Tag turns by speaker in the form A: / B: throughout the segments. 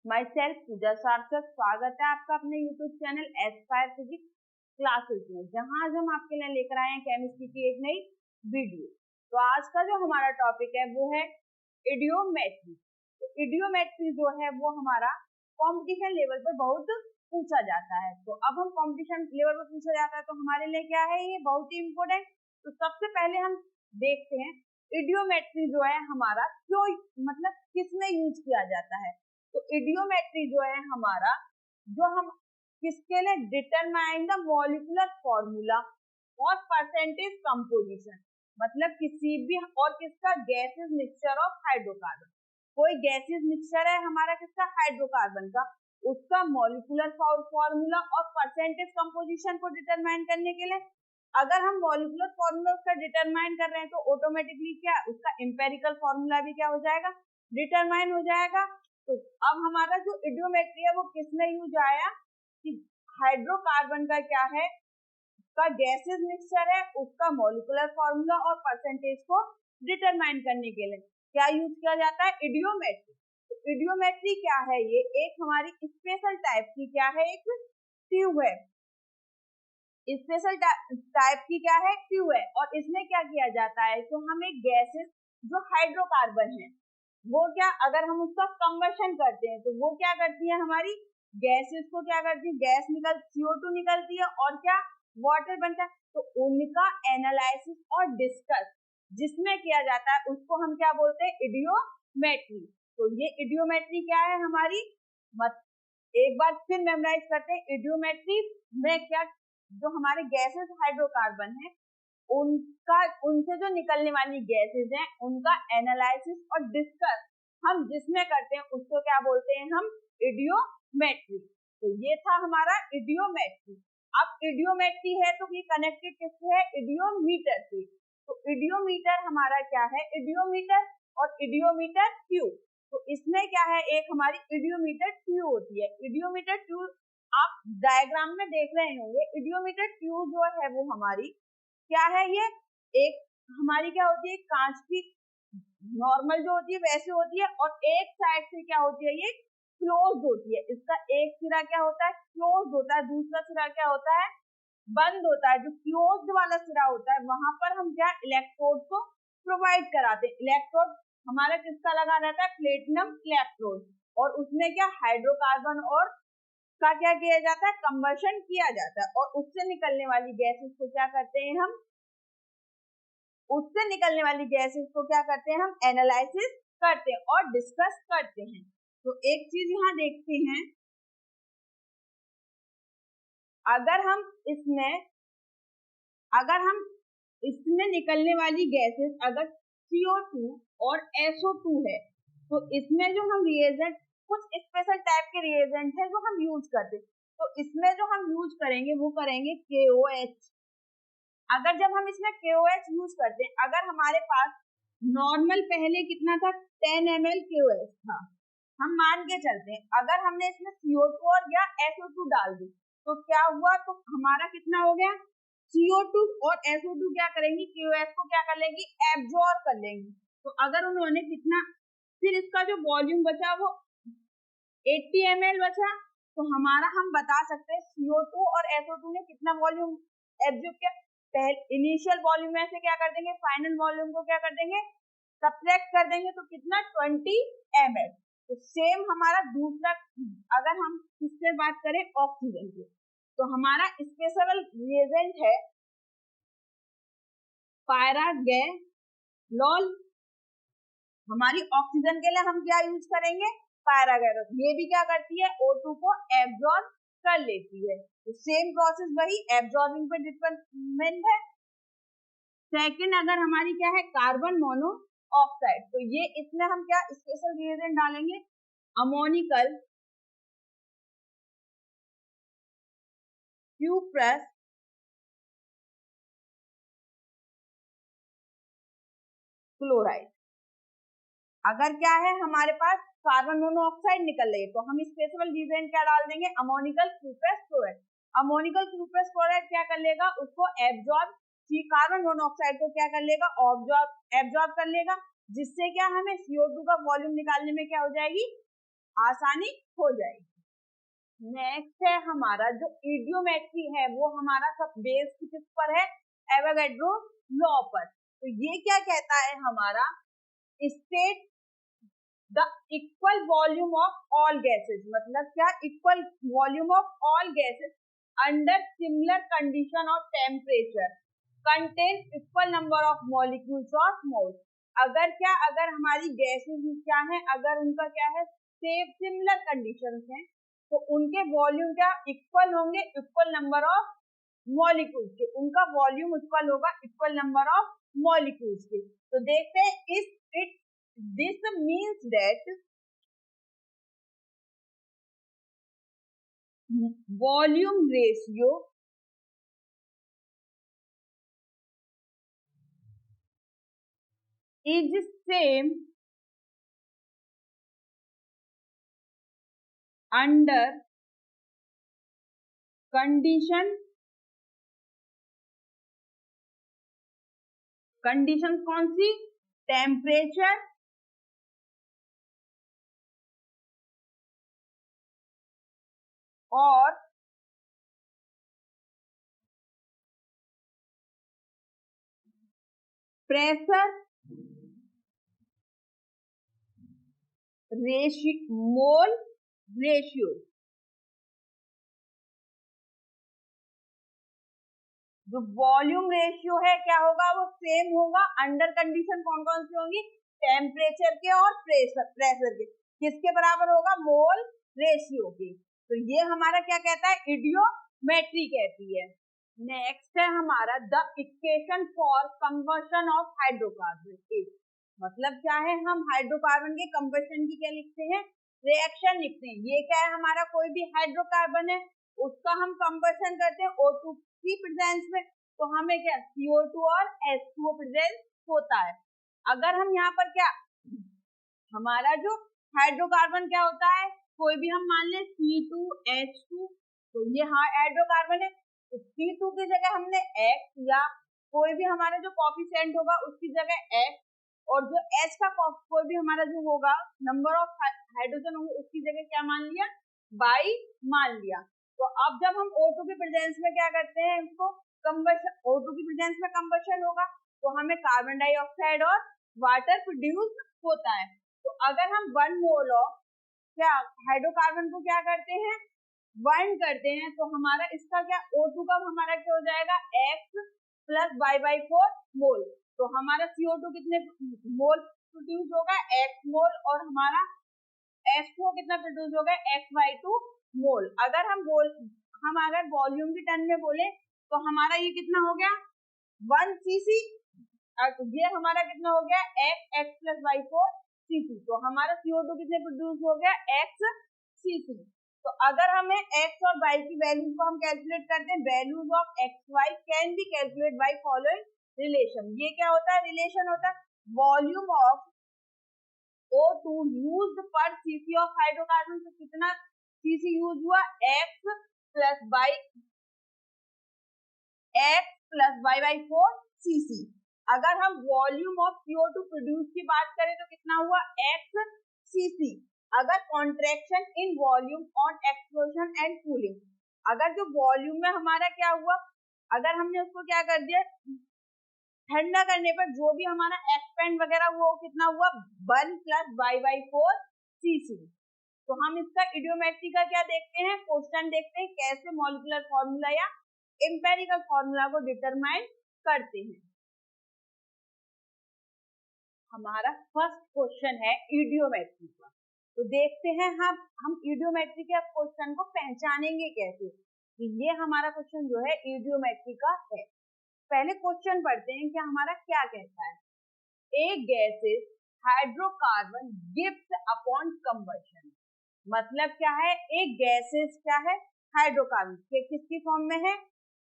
A: My self पूजा सार्थक। स्वागत है आपका अपने YouTube channel Aspire physics classes में, जहां आज हम आपके लिए लेकर आए हैं केमिस्ट्री की एक नई वीडियो। तो आज का जो हमारा टॉपिक है वो है इडियोमेट्री। तो इडियोमेट्री जो है वो हमारा कॉम्पिटिशन लेवल पर बहुत पूछा जाता है। तो अब हम कॉम्पिटिशन लेवल पर पूछा जाता है तो हमारे लिए क्या है, ये बहुत ही इम्पोर्टेंट। तो सबसे पहले हम देखते हैं इडियोमेट्री जो है हमारा क्यों, मतलब किसमें यूज किया जाता है। तो इडियोमेट्री जो है हमारा, जो हम किसके लिए, डिटरमाइन द मॉलिक्यूलर फॉर्मूला और परसेंटेज कंपोजिशन, मतलब किसी भी और किसका, गैसेस मिक्सचर ऑफ हाइड्रोकार्बन। कोई गैसेस मिक्सचर है हमारा किसका, हाइड्रोकार्बन का, उसका मॉलिक्यूलर फॉर्मूला और परसेंटेज कंपोजिशन को डिटरमाइन करने के लिए, अगर हम मॉलिक्यूलर फॉर्मूला उसका डिटरमाइन कर रहे हैं तो ऑटोमेटिकली क्या, उसका एम्पेरिकल फॉर्मूला भी क्या हो जाएगा, डिटरमाइन हो जाएगा। तो अब हमारा जो इडियोमेट्री है वो किसमें यूज आया कि हाइड्रोकार्बन का क्या है, उसका गैसेस मिक्सचर है, उसका मॉलिक्यूलर फॉर्मूला और परसेंटेज को डिटरमाइन करने के लिए क्या यूज किया जाता है, इडियोमेट्री। तो इडियोमेट्री क्या है, ये एक हमारी स्पेशल टाइप की क्या है, एक ट्यूब है, स्पेशल टाइप की क्या है, ट्यूब है। और इसमें क्या किया जाता है, तो हम एक गैसेस जो हाइड्रोकार्बन है वो क्या, अगर हम उसका कंबशन करते हैं तो वो क्या करती है, हमारी गैसेस को क्या करती है, गैस निकल CO2 निकलती है और क्या, वाटर बनता है। तो उनका एनालिसिस और डिस्कस जिसमें किया जाता है उसको हम क्या बोलते हैं, इडियोमेट्री। तो ये इडियोमेट्री क्या है हमारी, एक बार फिर मेमोराइज करते हैं, इडियोमेट्री में क्या, जो हमारे गैसेस हाइड्रोकार्बन है उनका, उनसे जो निकलने वाली गैसेस हैं उनका एनालिसिस और डिस्कस हम जिसमें करते हैं उसको क्या बोलते हैं, हम इडियोमेट्री। तो ये था हमारा इडियोमेट्री। अब इडियोमेट्री है तो ये कनेक्टेड किससे है, इडियोमीटर से। तो इडियोमीटर हमारा क्या है, इडियोमीटर और इडियोमीटर ट्यूब। तो इसमें क्या है, एक हमारी इडियोमीटर ट्यूब होती है। इडियोमीटर ट्यूब आप डायग्राम में देख रहे होंगे। इडियोमीटर ट्यूब जो है वो हमारी क्या है, ये एक हमारी क्या होती है, कांच की नॉर्मल जो होती है वैसे होती है, और एक साइड से क्या होती है, ये क्लोज होती है। इसका एक सिरा क्या होता है, क्लोज होता है, दूसरा सिरा क्या होता है, बंद होता है। जो क्लोज्ड वाला सिरा होता है वहां पर हम क्या, इलेक्ट्रोड को प्रोवाइड कराते हैं। इलेक्ट्रोड हमारा किसका लगा रहता है, प्लेटिनम इलेक्ट्रोड, और उसमें क्या, हाइड्रोकार्बन और का क्या किया जाता है, कंबशन किया जाता है। और उससे निकलने वाली गैसेस को क्या करते हैं हम, उससे निकलने वाली गैसेस को क्या करते हैं, हम एनालिसिस करते हैं और डिस्कस करते हैं। तो एक चीज यहाँ देखते हैं, अगर हम इसमें निकलने वाली गैसेस अगर CO2 और SO2 है तो इसमें जो हम रिएजेंट, कुछ स्पेशल टाइप के रिएजेंट है जो हम यूज करते हैं। तो इसमें जो हम यूज करेंगे वो करेंगे KOH। अगर जब हम इसमें KOH यूज करते हैं, अगर हमारे पास नॉर्मल पहले कितना था, 10 ml KOH था, हम मान के चलते हैं अगर हमने इसमें CO2 और या SO2 डाल दी तो क्या हुआ, तो हमारा कितना हो गया, CO2 और SO2 क्या करेंगी, KOH को क्या कर लेंगी, एब्जॉर्ब कर लेंगी। तो अगर उन्होंने कितना, फिर इसका जो वॉल्यूम बचा वो 80 ml बचा, तो हमारा हम बता सकते हैं CO2 और SO2 ने कितना वॉल्यूम एब्जॉर्ब किया। पहले इनिशियल वॉल्यूम में से क्या कर देंगे, फाइनल वॉल्यूम को क्या कर देंगे, सब्ट्रैक्ट कर देंगे, तो कितना, 20 ml। तो सेम हमारा दूसरा, अगर हम किससे बात करें, ऑक्सीजन की, तो हमारा स्पेशल रिएजेंट है पायरागैलोल। हमारी ऑक्सीजन के लिए हम क्या यूज करेंगे, पायरागैलोल। ये भी क्या करती है, O2 को एब्जॉर्ब कर लेती है। तो सेम प्रोसेस वही, एब्जॉर्बिंग पे डिपेंडेंट है। सेकंड अगर हमारी क्या है, कार्बन मोनोऑक्साइड, तो ये इसमें हम क्या स्पेशल रिएजेंट डालेंगे, अमोनिकल क्यूप्रस क्लोराइड। अगर क्या है हमारे पास कार्बन मोनोऑक्साइड निकल रही है तो हम स्पेशल रिएजेंट क्या डाल देंगे, ammoniacal cuprous chloride. Ammoniacal cuprous chloride क्या कर लेगा, उसको एब्जॉर्ब, कार्बन मोनोऑक्साइड को क्या कर लेगा, एब्जॉर्ब कर लेगा, जिससे क्या हमें CO2 का वॉल्यूम निकालने में क्या हो जाएगी, आसानी हो जाएगी। नेक्स्ट है हमारा जो इडियोमेट्री है वो हमारा सब बेस्ड किस पर है, एवोगैड्रो लॉ पर। तो ये क्या कहता है हमारा, state the equal volume of all gases, मतलब क्या, equal volume of all gases under similar condition of temperature contain equal number of molecules of moles. अगर क्या, अगर हमारी गैसेस क्या है, अगर उनका क्या है सेम सिमिलर कंडीशंस हैं तो उनके वॉल्यूम क्या इक्वल होंगे, इक्वल नंबर ऑफ मॉलिक्यूल्स के, उनका वॉल्यूम इक्वल होगा इक्वल नंबर ऑफ मॉलिक्यूल्स के। तो देखते हैं इस it this means that volume ratio is same under condition कौन सी, टेम्परेचर और प्रेशर मोल रेशियो। जो वॉल्यूम रेशियो है क्या होगा, वो सेम होगा अंडर कंडीशन कौन कौन सी होंगी, टेम्परेचर के और प्रेशर के, किसके बराबर होगा, मोल रेशियो के। तो ये हमारा क्या कहता है, इडियोमेट्री कहती है। नेक्स्ट है हमारा the equation for combustion of hydrocarbon. मतलब क्या है, हम हाइड्रोकार्बन के कंबशन की क्या लिखते हैं, रिएक्शन लिखते हैं। ये क्या है हमारा, कोई भी हाइड्रोकार्बन है उसका हम कंबशन करते हैं O2 की प्रेजेंस में, तो हमें क्या CO2 और H2O प्रेजेंस होता है। अगर हम यहाँ पर क्या, हमारा जो हाइड्रोकार्बन क्या होता है, कोई भी हम मान लें C2H2, तो ये हाइड्रोकार्बन है, तो C2 की जगह हमने X या कोई भी हमारा जो कोफिशिएंट होगा उसकी जगह X, और जो H का कोई भी हमारा जो होगा नंबर ऑफ हाइड्रोजन होंगे उसकी जगह क्या मान लिया, बाई मान लिया। तो अब जब हम O2 की प्रेजेंस में क्या करते हैं, इसको कंबशन, O2 की प्रेजेंस में कंबशन होगा तो हमें कार्बन डाइऑक्साइड और वाटर प्रोड्यूस होता है। तो अगर हम 1 मोल ऑफ क्या हाइड्रोकार्बन को क्या करते हैं, बाइंड करते हैं, तो हमारा इसका क्या O2 का हमारा क्या हो जाएगा, X प्लस Y/4 मोल। तो हमारा CO2 कितने मोल प्रोड्यूस होगा, X मोल, और हमारा H2O कितना प्रोड्यूस होगा, X/2 मोल। अगर हम अगर वॉल्यूम की टर्म में बोले तो हमारा ये कितना हो गया 1 cc, ये हमारा कितना हो गया X प्लस Y4 cc। तो हमारा CO2 कितने प्रोड्यूस हो गया, X cc। तो अगर हमें X और Y की वैल्यू को हम कैलकुलेट करते हैं, values of XY can be calculate by following relation. ये क्या होता है, रिलेशन होता है वॉल्यूम ऑफ O2 यूज्ड पर cc ऑफ हाइड्रोकार्बन। तो कितना cc यूज हुआ, X प्लस Y/4 cc। अगर हम वॉल्यूम ऑफ CO2 प्रोड्यूस की बात करें तो कितना हुआ, X cc। अगर contraction in volume on explosion and cooling, अगर जो वॉल्यूम में हमारा क्या हुआ, अगर हमने उसको क्या कर दिया ठंडा करने पर जो भी हमारा एक्सपेंड वगैरह वो कितना हुआ 1 प्लस Y/4 cc। तो हम इसका इडियोमेट्री का क्या देखते हैं, क्वेश्चन देखते हैं कैसे मॉलिक्यूलर फॉर्मूला या एम्पेरिकल फॉर्मूला को डिटरमाइन करते हैं। हमारा फर्स्ट क्वेश्चन है इडियोमेट्री का। तो देखते हैं हम इडियोमेट्री के क्वेश्चन को पहचानेंगे कैसे। तो ये हमारा क्वेश्चन जो है इडियोमेट्री का है। पहले क्वेश्चन पढ़ते हैं कि हमारा क्या कहता है, a gases hydrocarbon gives upon combustion. मतलब क्या है, एक गैसेस क्या है हाइड्रोकार्बन किसकी फॉर्म में है,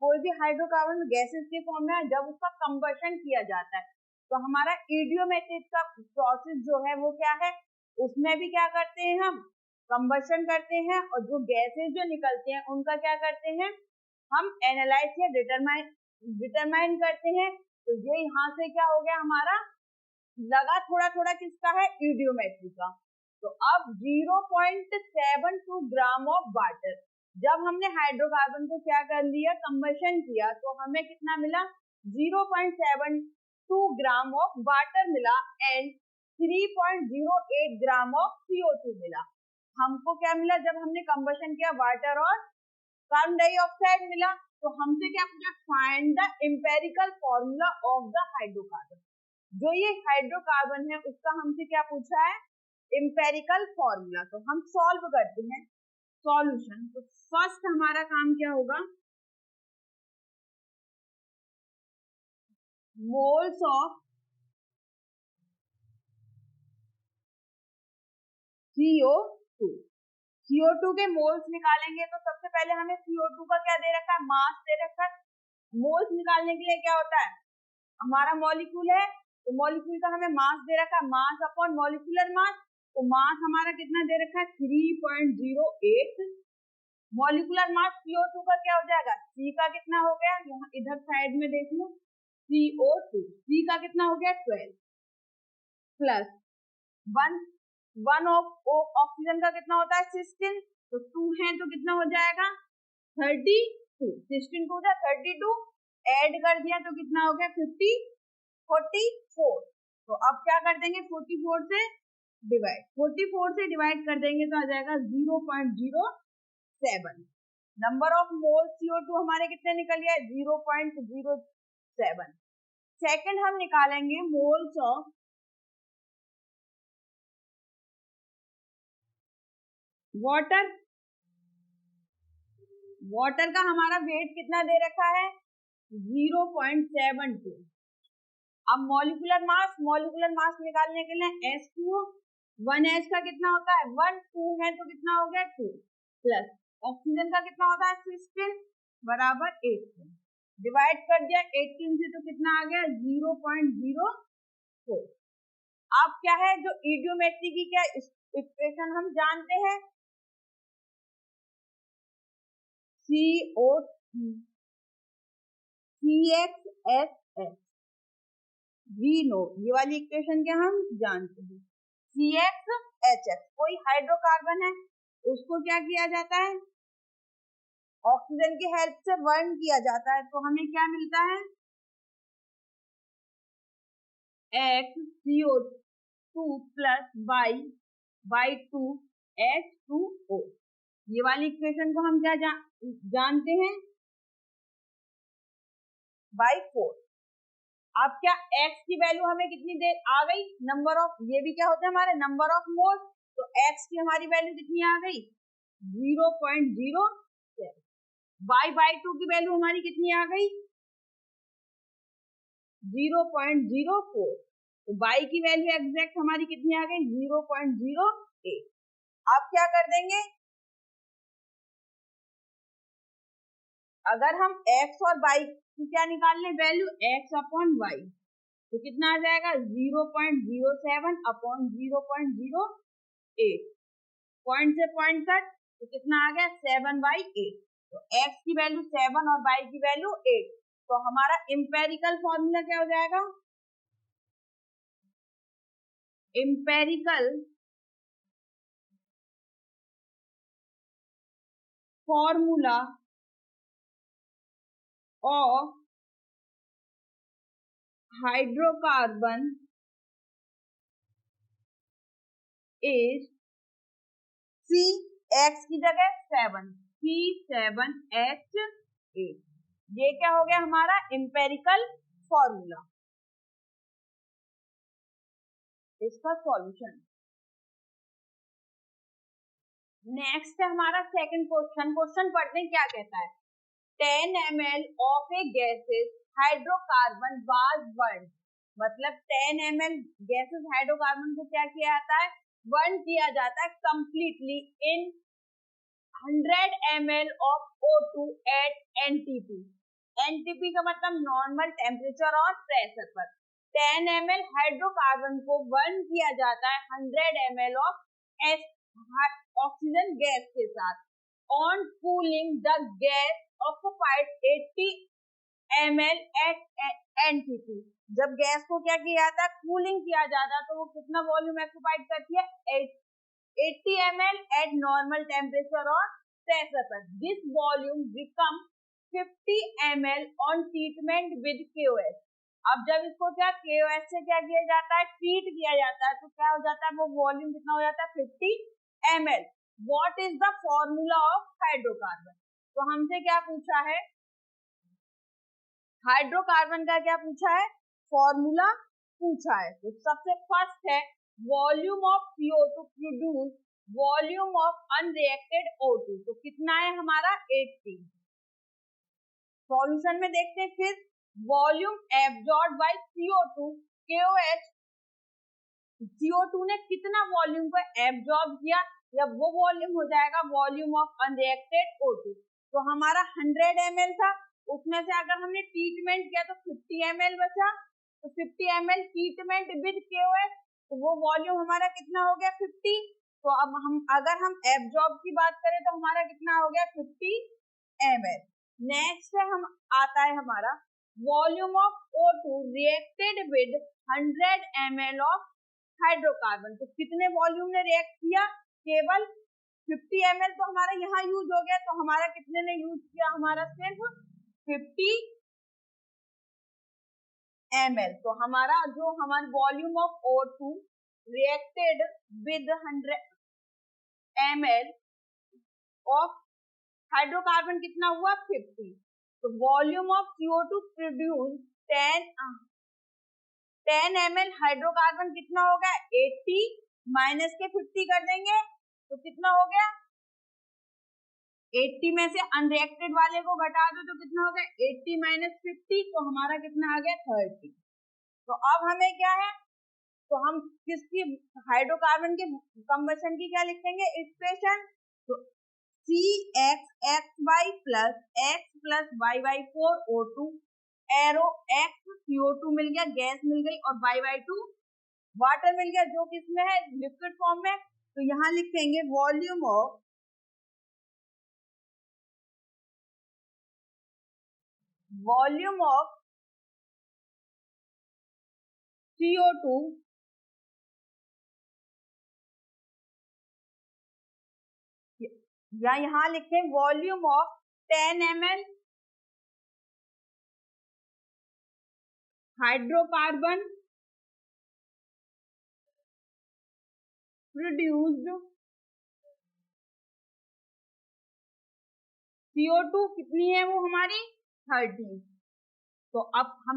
A: कोई भी हाइड्रोकार्बन गैसेस के फॉर्म में है, जब उसका कंबशन किया जाता है तो हमारा इडियोमेट्रिक का प्रोसेस जो है वो क्या है, उसमें भी क्या करते हैं हम कंबशन करते हैं, और जो गैसेस जो निकलते हैं उनका क्या करते हैं हम एनालाइज या डिटरमाइन करते हैं। तो ये यहाँ से क्या हो गया हमारा लगा थोड़ा थोड़ा किसका है, इडियोमेट्री का। तो अब 0.72 ग्राम ऑफ वाटर, जब हमने हाइड्रोकार्बन को क्या कर लिया, कंबशन किया, तो हमें कितना मिला, 0.72 ग्राम ऑफ वाटर मिला एंड 3.08 ग्राम ऑफ CO2 मिला। हमको क्या मिला जब हमने कंबशन किया, वाटर और कार्बन डाइऑक्साइड मिला। तो हमसे क्या पूछा, find the empirical formula of the hydrocarbon. जो ये हाइड्रोकार्बन है उसका हमसे क्या पूछा है, एम्पिरिकल फॉर्मूला। तो हम सॉल्व करते हैं सॉल्यूशन। तो फर्स्ट हमारा काम क्या होगा, मोल्स ऑफ CO2, CO2 के मोल्स निकालेंगे। तो सबसे पहले हमें CO2 का क्या दे रखा है, मास दे रखा है। मोल्स निकालने के लिए क्या होता है, हमारा मॉलिक्यूल है तो मॉलिक्यूल का हमें मास दे रखा है, मास अपॉन मॉलिक्यूलर मास। तो मास हमारा कितना दे रखा है, 3.08। मॉलिक्यूलर मास CO2 का क्या हो जाएगा, C का कितना हो गया, यहाँ इधर साइड में देख लो, CO2, C का कितना हो गया 12 प्लस 1 ऑफ ऑक्सीजन का कितना होता है 16, तो 2 है तो कितना हो जाएगा 32, 16 टू 32, ऐड कर दिया तो कितना हो गया 44। तो अब क्या कर देंगे, 44 से डिवाइड कर देंगे तो आ जाएगा 0.07। नंबर ऑफ मोल CO2 हमारे कितने निकल गया, 0.07। सेकंड हम निकालेंगे मोल्स ऑफ वाटर। वाटर का हमारा वेट कितना दे रखा है, 0.72। अब मॉलिक्यूलर मास निकालने के लिए H2O, 1H का कितना होता है 1, 2 है तो कितना हो गया 2, प्लस ऑक्सीजन का कितना होता है 16 बराबर 18। डिवाइड कर दिया 18 से तो कितना आ गया 0.04। अब क्या है, जो इडियोमेट्री की क्या इक्वेशन हम जानते हैं, CXHS, वी नो, ये वाली इक्वेशन क्या हम जानते हैं, CXHS। कोई हाइड्रोकार्बन है उसको क्या किया जाता है, ऑक्सीजन की हेल्प से बर्न किया जाता है, तो हमें क्या मिलता है XCO2 प्लस Y2H2O। ये वाली इक्वेशन को हम क्या जानते हैं, बाई 4। अब क्या x की वैल्यू हमें कितनी देर आ गई, नंबर ऑफ, ये भी क्या होता है हमारे नंबर ऑफ मोल, तो x की हमारी वैल्यू कितनी आ गई 0.07। y/2 की वैल्यू हमारी कितनी आ गई 0.04। तो y की वैल्यू एग्जैक्ट हमारी कितनी आ गई 0.08। अब क्या कर देंगे, अगर हम x और y की क्या निकाल लें वैल्यू, x अपॉन y, तो कितना आ जाएगा 0.07 अपॉन 0.08। पॉइंट से पॉइंट कट तो कितना आ गया 7/8। तो x की वैल्यू 7 और y की वैल्यू 8। तो हमारा एम्पेरिकल फॉर्मूला क्या हो जाएगा, empirical formula of hydrocarbon is C, x की जगह 7, C7H8। ये क्या हो गया हमारा एम्पेरिकल फॉर्मूला, इसका सॉल्यूशन। नेक्स्ट है हमारा सेकंड क्वेश्चन पढ़ते हैं क्या कहता है, 10 ml of A gases hydrocarbon was born. मतलब 10 ml गैसेस हाइड्रोकार्बन को क्या किया जाता है, बर्न किया जाता है completely in 100 ml of O2 at NTP। NTP का मतलब नॉर्मल टेम्परेचर और प्रेशर पर 10 ml हाइड्रोकार्बन को बर्न किया जाता है 100 ml ऑफ ऑक्सीजन गैस के साथ। On cooling the gas occupied 80 ml at NTP। जब गैस को क्या किया जाता है, कूलिंग किया जाता है, तो वो कितना वॉल्यूम ऑक्यूपाइड करती है 80 ml at normal temperature or pressure पर. This volume become 50 ml on treatment with KOH. अब जब इसको क्या KOH से क्या किया जाता है, ट्रीट किया जाता है, तो क्या हो जाता है, वो वॉल्यूम कितना हो जाता है 50 ml. What is the formula of hydrocarbon? तो हमसे क्या पूछा है, हाइड्रोकार्बन का क्या पूछा है, फॉर्मूला पूछा है. तो सबसे फर्स्ट है volume of CO2 produce volume of unreacted O2. तो कितना है हमारा 80. सॉल्यूशन में देखते हैं फिर volume absorb by CO2 KOH. CO2 ने कितना वॉल्यूम को एब्जॉर्ब किया, या वो वॉल्यूम हो जाएगा वॉल्यूम ऑफ अनरिएक्टेड O2. तो हमारा 100 ml था, उसमें से अगर हमने ट्रीटमेंट किया तो 50 ml बचा. तो 50 ml ट्रीटमेंट विद KOH, तो वो वॉल्यूम हमारा कितना हो गया 50. तो अब अगर हम एब्जॉर्ब की बात करें तो हमारा कितना हो गया 50 ml. नेक्स्ट है हम आता है हमारा volume of O2 reacted with 100 ml of hydrocarbon. तो कितने वॉल्यूम ने रिएक्ट किया, केवल 50 ml. तो हमारा यहाँ यूज हो गया, तो हमारा कितने ने यूज किया, हमारा सिर्फ 50 ml. तो हमारा जो हमारा volume of O2 reacted with 100 ml of hydrocarbon कितना हुआ 50. तो volume of CO2 produce 10 ml hydrocarbon कितना हो गया 80 माइनस के 50 कर देंगे तो कितना हो गया 80 में से अनरिएक्टेड वाले को घटा दो तो कितना हो गया 80 माइनस 50. तो हमारा कितना आ गया 30. तो अब हमें क्या है, तो हम किसकी हाइड्रोकार्बन के कंबशन की क्या लिखेंगे इक्वेशन. तो CXXY plus X plus Y/4 O2 arrow X CO2 मिल गया, गैस मिल गई, और Y/2 वाटर मिल गया जो किसमें है लिक्विड फॉर्म में. तो यहाँ लिखेंगे वॉल्यूम ऑफ CO2 या यहाँ लिखे volume of 10 ml hydrocarbon produced CO2 कितनी है वो हमारी 30. तो अब हम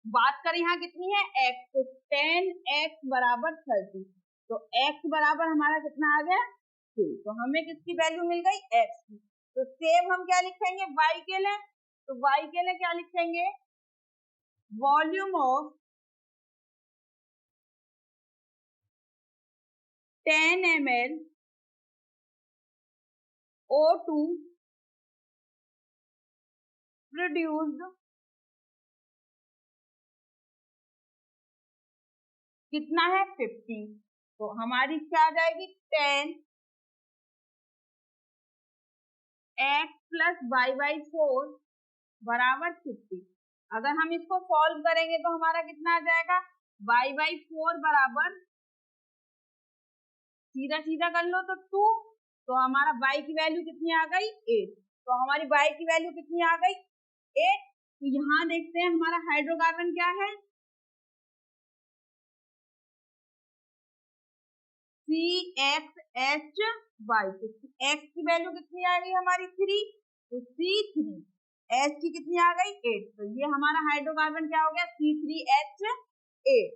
A: बात करें यहाँ कितनी है x, तो 10x बराबर 30. तो x बराबर हमारा कितना आ गया 2. तो हमें किसकी वैल्यू मिल गई x की. तो सेम हम क्या लिखेंगे y के लिए, तो y के लिए क्या लिखेंगे volume of 10 ml O2 produced कितना है 50. तो हमारी क्या आ जाएगी 10 x प्लस y/4 बराबर 50. अगर हम इसको सॉल्व करेंगे तो हमारा कितना आ जाएगा y/4 बराबर सीधा सीधा कर लो तो 2. तो हमारा y की वैल्यू कितनी आ गई 8. तो हमारी y की वैल्यू कितनी आ गई 8. तो यहाँ देखते हैं हमारा हाइड्रोकार्बन क्या है CXHY. तो x की वैल्यू कितनी आ गई हमारी 3. तो C3 H की कितनी आ गई 8. तो ये हमारा हाइड्रोकार्बन क्या हो गया C3H8.